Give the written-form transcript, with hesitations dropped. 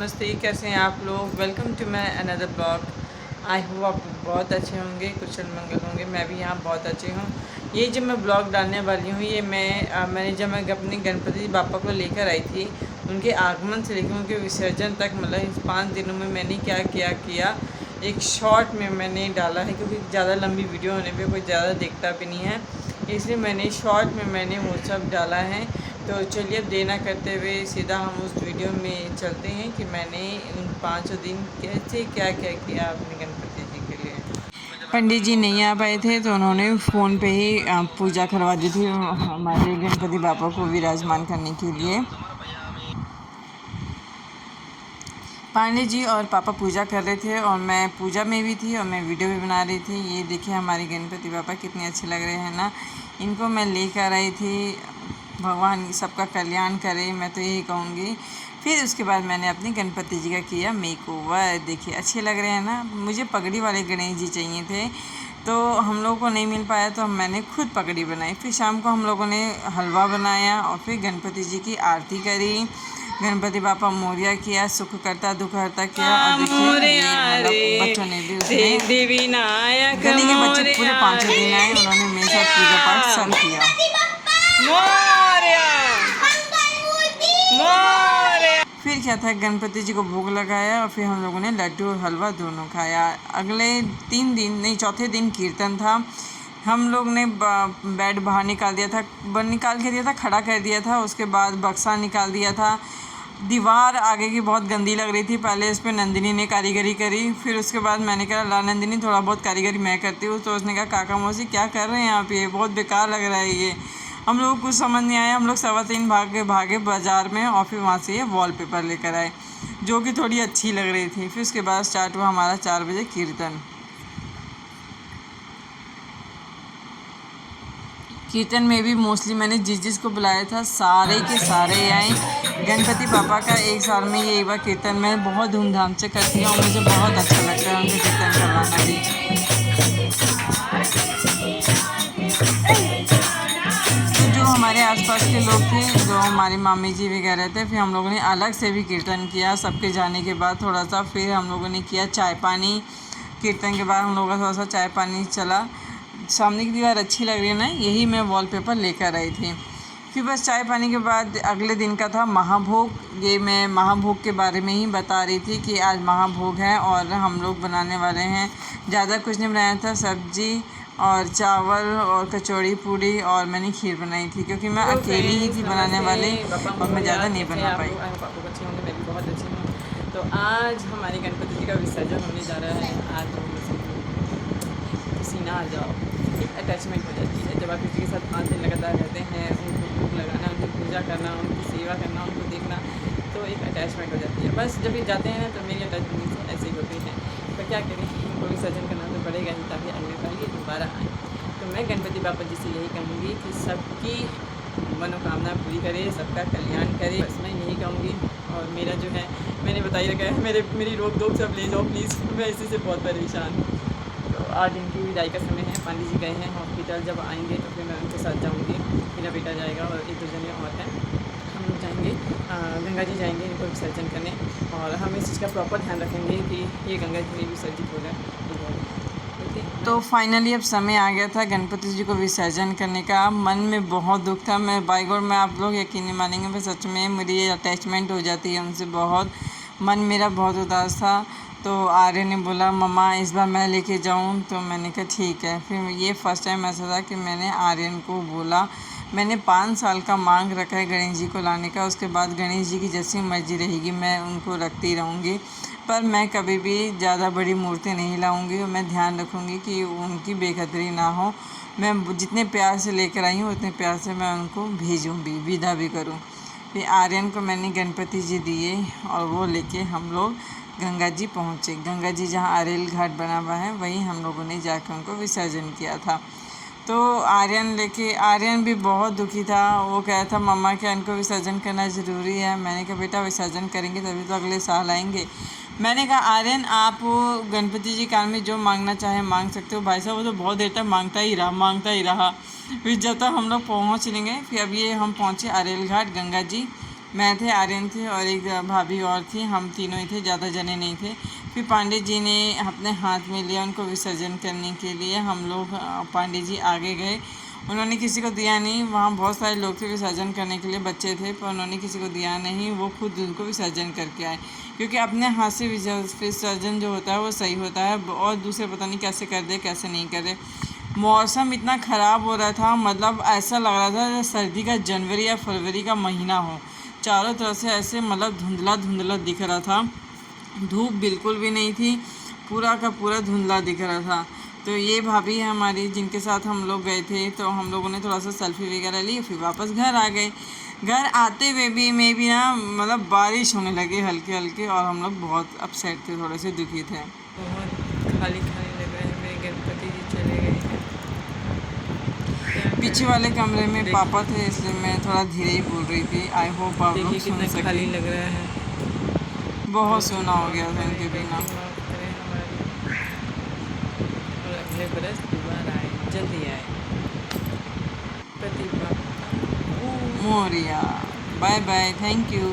नमस्ते, कैसे हैं आप लोग। Welcome to my another blog. I hope आप बहुत अच्छे होंगे, कुशल मंगल होंगे। मैं भी यहाँ बहुत अच्छी हूँ। ये जो मैं ब्लॉग डालने वाली हूँ ये मैंने जब मैं अपने गणपति बापा को लेकर आई थी, उनके आगमन से लेकर उनके विसर्जन तक, मतलब इस 5 दिनों में मैंने क्या क्या किया एक शॉर्ट में मैंने डाला है, क्योंकि ज़्यादा लंबी वीडियो होने पे कोई ज़्यादा देखता भी नहीं है, इसलिए मैंने शॉर्ट में मैंने वो सब डाला है। तो चलिए अब देर ना करते हुए सीधा हम उस वीडियो में चलते हैं कि मैंने उन 5 दिन कैसे क्या क्या किया अपने गणपति जी के लिए। पंडित जी नहीं आ पाए थे तो उन्होंने फ़ोन पे ही पूजा करवा दी थी हमारे गणपति बापा को विराजमान करने के लिए। पांडे जी और पापा पूजा कर रहे थे और मैं पूजा में भी थी और मैं वीडियो भी बना रही थी। ये देखिए हमारे गणपति बापा कितने अच्छे लग रहे हैं ना। इनको मैं लेकर आई थी, भगवान सबका कल्याण करे, मैं तो यही कहूँगी। फिर उसके बाद मैंने अपने गणपति जी का किया मेकओवर। देखिए अच्छे लग रहे हैं ना। मुझे पगड़ी वाले गणेश जी चाहिए थे तो हम लोगों को नहीं मिल पाया तो मैंने खुद पगड़ी बनाई। फिर शाम को हम लोगों ने हलवा बनाया और फिर गणपति जी की आरती करी, गणपति बापा मोरिया किया, सुख करता दुख हरता किया। और देखिए बच्चों ने भी उसमें गली के बच्चे पूरे 5 दिन आए, उन्होंने मेरे साथ पूजा पाठ सब किया। फिर क्या था, गणपति जी को भोग लगाया और फिर हम लोगों ने लड्डू और हलवा दोनों खाया। अगले 3 दिन नहीं, चौथे दिन कीर्तन था। हम लोग ने बेड बाहर निकाल दिया था, निकाल के दिया था, खड़ा कर दिया था। उसके बाद बक्सा निकाल दिया था। दीवार आगे की बहुत गंदी लग रही थी, पहले इस पर नंदिनी ने कारीगरी करी। फिर उसके बाद मैंने कहा ला नंदिनी थोड़ा बहुत कारीगरी मैं करती हूँ। तो उसने कहा काका मौसी क्या कर रहे हैं आप, ये बहुत बेकार लग रहा है ये। हम लोग को कुछ समझ नहीं आया। हम लोग 3:15 भागे बाज़ार में और फिर वहाँ से ये वॉलपेपर लेकर आए जो कि थोड़ी अच्छी लग रही थी। फिर उसके बाद स्टार्ट हुआ हमारा 4 बजे कीर्तन। कीर्तन में भी मोस्टली मैंने जिस को बुलाया था सारे के सारे आए। गणपति पापा का एक साल में ये एक बार कीर्तन मैं बहुत धूमधाम से करती हूँ और मुझे बहुत अच्छा लगता है उनके कीर्तन करवाना भी। तो जो हमारे आसपास के लोग थे, जो हमारी मामी जी वगैरह थे, फिर हम लोगों ने अलग से भी कीर्तन किया। सबके जाने के बाद थोड़ा सा फिर हम लोगों ने किया चाय पानी। कीर्तन के बाद हम लोगों का थोड़ा सा चाय पानी चला। सामने की दीवार अच्छी लग रही है ना, यही मैं वॉलपेपर लेकर आई थी। फिर बस चाय पानी के बाद अगले दिन का था महाभोग। ये मैं महाभोग के बारे में ही बता रही थी कि आज महाभोग है और हम लोग बनाने वाले हैं। ज़्यादा कुछ नहीं बनाया था, सब्जी और चावल और कचौड़ी पूड़ी और मैंने खीर बनाई थी, क्योंकि मैं अकेली ही थी बनाने वाले और मैं ज़्यादा नहीं बना पाई। पापा अच्छे होंगे, मैं भी बहुत अच्छी हूँ। तो आज हमारे गणपति जी का विसर्जन होने जा रहा है। आज पसीना आ जाओ, एक अटैचमेंट हो जाती है जब आप किसी के साथ 5 दिन लगातार रहते हैं। उनको भोग लगाना, उनकी पूजा करना, उनकी सेवा करना, उनको देखना, तो एक अटैचमेंट हो जाती है। बस जब ये जाते हैं तो मेरी अटैचमेंट ऐसे ही होती है। पर क्या करें, उनको विसर्जन करना तो पड़ेगा ही ताकि अगले साल ये दोबारा आए। तो मैं गणपति बापा जी से यही कहूँगी कि सबकी मनोकामना पूरी करे, सबका कल्याण करे, बस मैं यही कहूँगी। और मेरा जो है मैंने बताई रखा है, मेरी रोक टोक सब ले जाओ प्लीज़, मैं इसी से बहुत परेशान हूँ। तो आज इनकी विदाई का समय है। पंडित जी गए हैं हॉस्पिटल, जब आएंगे तो फिर मैं उनके साथ जाऊँगी। मेरा बेटा जाएगा और 1-2 जने और हैं। हम लोग जाएंगे, गंगा जी जाएंगे इनको विसर्जन करने, और हम इस चीज़ का प्रॉपर ध्यान रखेंगे कि ये गंगा जी में विसर्जित हो जाए। तो फाइनली अब समय आ गया था गणपति जी को विसर्जन करने का। मन में बहुत दुख था। मैं बाय गॉड, मैं आप लोग यकीन नहीं मानेंगे, मैं सच में मेरी ये अटैचमेंट हो जाती है उनसे बहुत। मन मेरा बहुत उदास था। तो आर्य ने बोला मम्मा इस बार मैं लेके जाऊं, तो मैंने कहा ठीक है। फिर ये फर्स्ट टाइम ऐसा था कि मैंने आर्यन को बोला। मैंने 5 साल का मांग रखा है गणेश जी को लाने का। उसके बाद गणेश जी की जैसी मर्जी रहेगी मैं उनको रखती रहूँगी, पर मैं कभी भी ज़्यादा बड़ी मूर्ति नहीं लाऊंगी और मैं ध्यान रखूँगी कि उनकी बेकदरी ना हो। मैं जितने प्यार से लेकर आई हूँ उतने प्यार से मैं उनको भेजूँ भी, विदा भी करूँ। फिर आर्यन को मैंने गणपति जी दिए और वो लेके हम लोग गंगा जी पहुँचे। गंगा जी जहाँ अरेल घाट बना हुआ है वहीं हम लोगों ने जाकर उनको विसर्जन किया था। तो आर्यन भी बहुत दुखी था। वो कह रहा था मम्मा क्या इनको विसर्जन करना ज़रूरी है। मैंने कहा बेटा विसर्जन करेंगे तभी तो अगले साल आएंगे। मैंने कहा आर्यन आप गणपति जी कान में जो मांगना चाहे मांग सकते हो। भाई साहब वो तो बहुत देर तक मांगता ही रहा। फिर जब तक हम लोग पहुँच लेंगे। फिर अब ये हम पहुँचे अरेल घाट, गंगा जी मैं थे, आर्यन थे और एक भाभी और थी, हम तीनों ही थे, ज़्यादा जने नहीं थे। फिर पांडे जी ने अपने हाथ में लिया उनको विसर्जन करने के लिए। हम लोग पांडे जी आगे गए, उन्होंने किसी को दिया नहीं। वहाँ बहुत सारे लोग थे विसर्जन करने के लिए, बच्चे थे, पर उन्होंने किसी को दिया नहीं। वो खुद उनको विसर्जन करके आए, क्योंकि अपने हाथ से विसर्जन जो होता है वो सही होता है, और दूसरे पता नहीं कैसे कर दे कैसे नहीं करे। मौसम इतना ख़राब हो रहा था, मतलब ऐसा लग रहा था जैसे सर्दी का जनवरी या फरवरी का महीना हो। चारों तरफ से ऐसे मतलब धुंधला धुंधला दिख रहा था, धूप बिल्कुल भी नहीं थी, पूरा का पूरा धुंधला दिख रहा था। तो ये भाभी है हमारी जिनके साथ हम लोग गए थे, तो हम लोगों ने थोड़ा सा सेल्फी वगैरह ली, फिर वापस घर आ गए। घर आते हुए भी में भी ना मतलब बारिश होने लगी हल्के हल्के, और हम लोग बहुत अपसेट थे, थोड़े से दुखी थे। बहुत खाली खाली लग रहा है, मेरे गणपति जी चले गए हैं। पीछे वाले कमरे में देखिए पापा थे, इसलिए मैं थोड़ा धीरे ही बोल रही थी। आई होप आप लोग सुन कितना खाली सके। लग रहा है। बहुत तो सोना हो माफ़ गया था करें, इनके बिना। गलती माफ़ करें हमारी, और अगले बरस दोबारा आए, जल्दी आए। Pratibha Maurya. Bye bye, thank you.